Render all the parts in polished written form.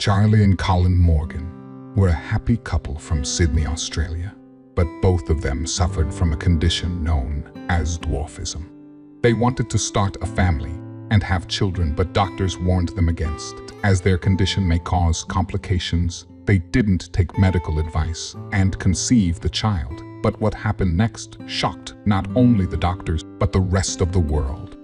Charlie and Colin Morgan were a happy couple from Sydney, Australia, but both of them suffered from a condition known as dwarfism. They wanted to start a family and have children, but doctors warned them against, as their condition may cause complications. They didn't take medical advice and conceive the child. But what happened next shocked not only the doctors, but the rest of the world.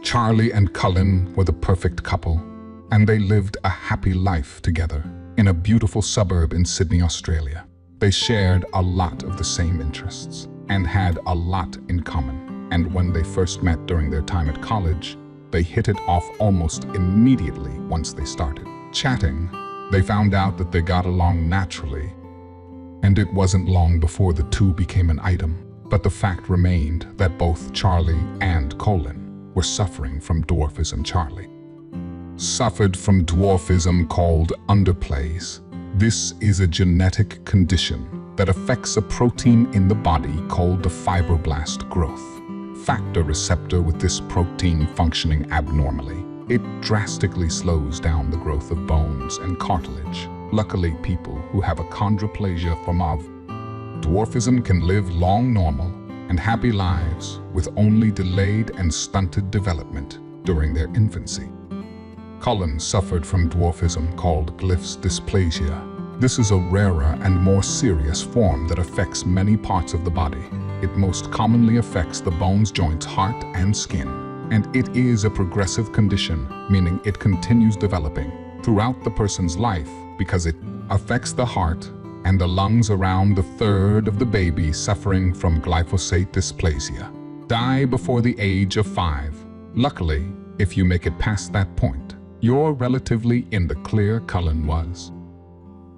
Charlie and Colin were the perfect couple, and they lived a happy life together in a beautiful suburb in Sydney, Australia. They shared a lot of the same interests and had a lot in common. And when they first met during their time at college, they hit it off almost immediately. Once they started chatting, they found out that they got along naturally. And it wasn't long before the two became an item. But the fact remained that both Charlie and Colin were suffering from dwarfism. Charlie suffered from dwarfism called underplays. This is a genetic condition that affects a protein in the body called the fibroblast growth factor receptor. With this protein functioning abnormally, it drastically slows down the growth of bones and cartilage. Luckily, people who have achondroplasia form of dwarfism can live long, normal, and happy lives with only delayed and stunted development during their infancy. Colin suffered from dwarfism called Glyphs dysplasia. This is a rarer and more serious form that affects many parts of the body. It most commonly affects the bones, joints, heart, and skin. And it is a progressive condition, meaning it continues developing throughout the person's life because it affects the heart and the lungs. Around a third of the babies suffering from glyphosate dysplasia die before the age of 5. Luckily, if you make it past that point, you're relatively in the clear. Colin was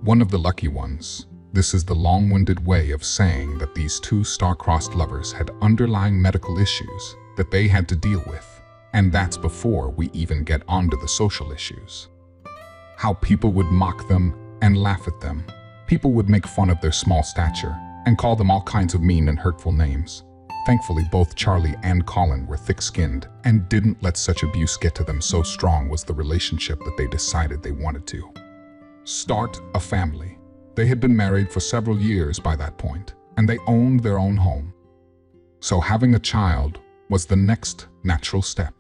one of the lucky ones. This is the long-winded way of saying that these two star-crossed lovers had underlying medical issues that they had to deal with. And that's before we even get onto the social issues. How people would mock them and laugh at them. People would make fun of their small stature and call them all kinds of mean and hurtful names. Thankfully, both Charlie and Colin were thick-skinned and didn't let such abuse get to them. So strong was the relationship that they decided they wanted to start a family. They had been married for several years by that point, and they owned their own home. So having a child was the next natural step.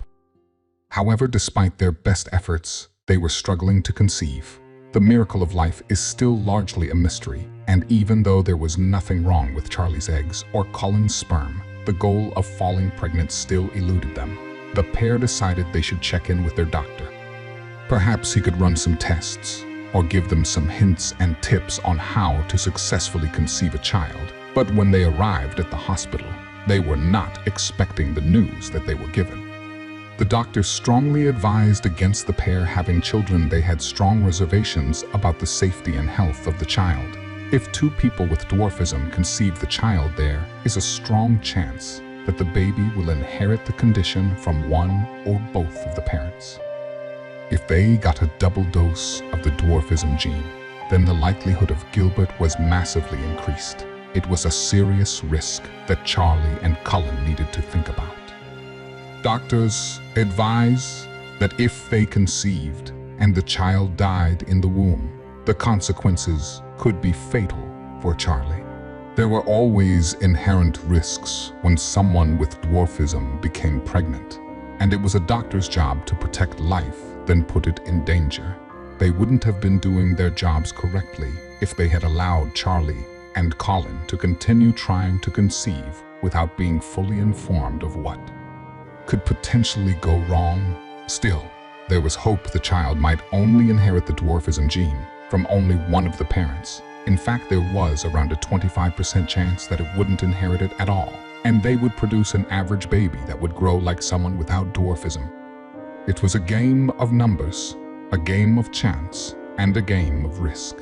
However, despite their best efforts, they were struggling to conceive. The miracle of life is still largely a mystery, and even though there was nothing wrong with Charlie's eggs or Colin's sperm, the goal of falling pregnant still eluded them. The pair decided they should check in with their doctor. Perhaps he could run some tests or give them some hints and tips on how to successfully conceive a child. But when they arrived at the hospital, they were not expecting the news that they were given. The doctor strongly advised against the pair having children. They had strong reservations about the safety and health of the child. If two people with dwarfism conceive the child, there is a strong chance that the baby will inherit the condition from one or both of the parents. If they got a double dose of the dwarfism gene, then the likelihood of Gilbert was massively increased. It was a serious risk that Charlie and Colin needed to think about. Doctors advise that if they conceived and the child died in the womb, the consequences could be fatal for Charlie. There were always inherent risks when someone with dwarfism became pregnant, and it was a doctor's job to protect life, then put it in danger. They wouldn't have been doing their jobs correctly if they had allowed Charlie and Colin to continue trying to conceive without being fully informed of what could potentially go wrong. Still, there was hope the child might only inherit the dwarfism gene from only one of the parents. In fact, there was around a 25% chance that it wouldn't inherit it at all, and they would produce an average baby that would grow like someone without dwarfism. It was a game of numbers, a game of chance, and a game of risk.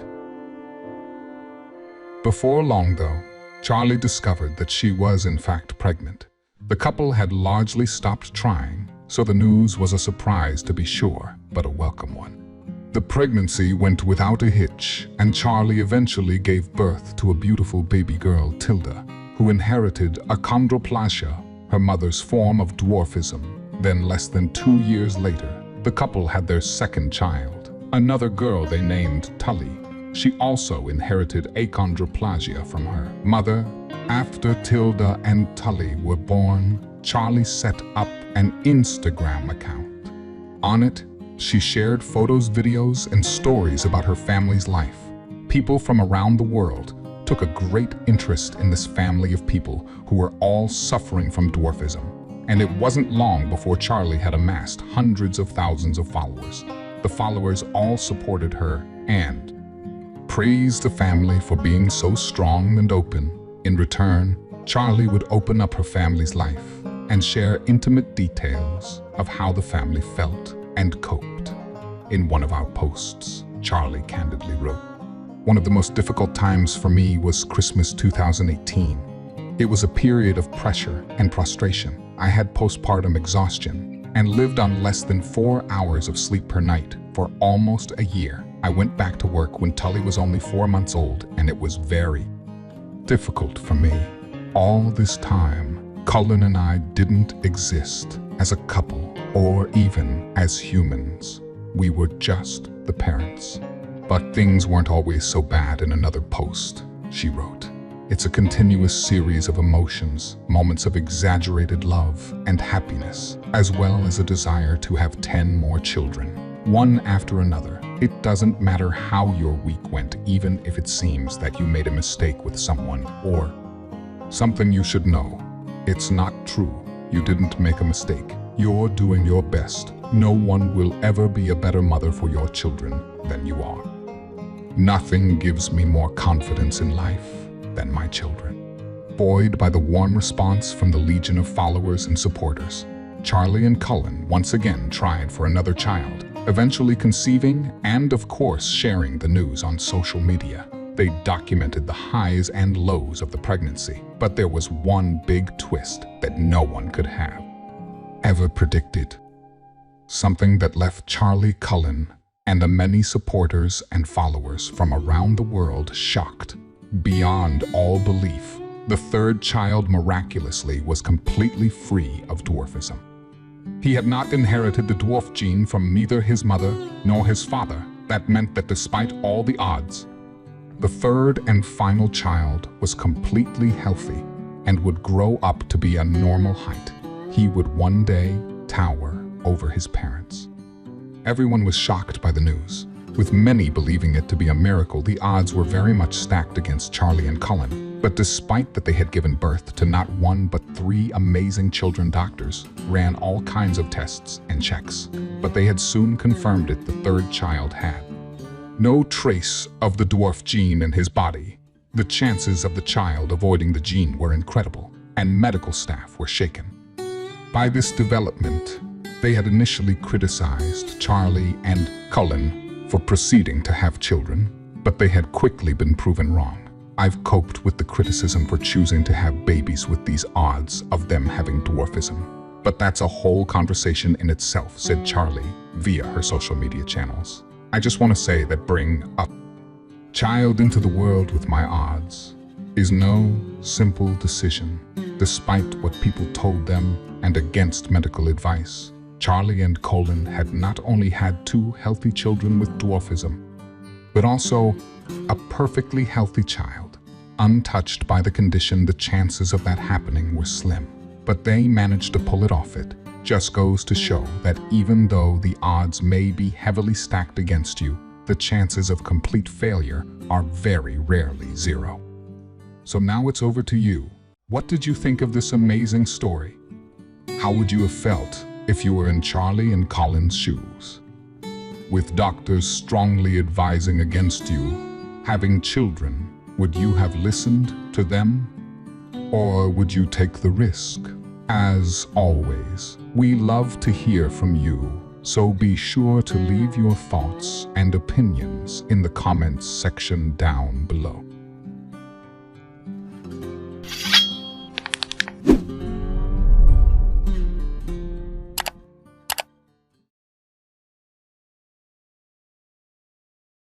Before long, though, Charlie discovered that she was in fact pregnant. The couple had largely stopped trying, so the news was a surprise to be sure, but a welcome one. The pregnancy went without a hitch, and Charlie eventually gave birth to a beautiful baby girl, Tilda, who inherited achondroplasia, her mother's form of dwarfism. Then, less than 2 years later, the couple had their second child, Another girl they named Tully. She also inherited achondroplasia from her mother. After Tilda and Tully were born, Charlie set up an Instagram account. On it, she shared photos, videos, and stories about her family's life. People from around the world took a great interest in this family of people who were all suffering from dwarfism. And it wasn't long before Charlie had amassed hundreds of thousands of followers. The followers all supported her and praised the family for being so strong and open. In return, Charlie would open up her family's life and share intimate details of how the family felt and coped. In one of our posts, Charlie candidly wrote, "One of the most difficult times for me was Christmas 2018. It was a period of pressure and frustration. I had postpartum exhaustion and lived on less than 4 hours of sleep per night for almost a year. I went back to work when Tully was only 4 months old, and it was very difficult for me. All this time, Cullen and I didn't exist as a couple or even as humans. We were just the parents. But things weren't always so bad." In another post, she wrote, "It's a continuous series of emotions, moments of exaggerated love and happiness, as well as a desire to have 10 more children, one after another. It doesn't matter how your week went, even if it seems that you made a mistake with someone or something. You should know, it's not true. You didn't make a mistake. You're doing your best. No one will ever be a better mother for your children than you are. Nothing gives me more confidence in life than my children." Buoyed by the warm response from the legion of followers and supporters, Charlie and Cullen once again tried for another child, eventually conceiving and, of course, sharing the news on social media. They documented the highs and lows of the pregnancy, but there was one big twist that no one could have ever predicted. Something that left Charlie, Cullen, and the many supporters and followers from around the world shocked beyond all belief. The third child miraculously was completely free of dwarfism. He had not inherited the dwarf gene from neither his mother nor his father. That meant that despite all the odds, the third and final child was completely healthy and would grow up to be a normal height. He would one day tower over his parents. Everyone was shocked by the news. With many believing it to be a miracle, the odds were very much stacked against Charlie and Cullen. But despite that they had given birth to not one but 3 amazing children, doctors ran all kinds of tests and checks. But they had soon confirmed it. The third child had no trace of the dwarf gene in his body. The chances of the child avoiding the gene were incredible, and medical staff were shaken by this development. They had initially criticized Charlie and Cullen for proceeding to have children, but they had quickly been proven wrong. "I've coped with the criticism for choosing to have babies with these odds of them having dwarfism. But that's a whole conversation in itself," said Charlie via her social media channels. "I just want to say that bring a child into the world with my odds is no simple decision. Despite what people told them and against medical advice, Charlie and Cullen had not only had 2 healthy children with dwarfism, but also a perfectly healthy child. Untouched by the condition, the chances of that happening were slim. But they managed to pull it off. It just goes to show that even though the odds may be heavily stacked against you, the chances of complete failure are very rarely 0. So now it's over to you. What did you think of this amazing story? How would you have felt if you were in Charlie and Cullen's shoes? With doctors strongly advising against you having children, would you have listened to them? Or would you take the risk? As always, we love to hear from you, so be sure to leave your thoughts and opinions in the comments section down below.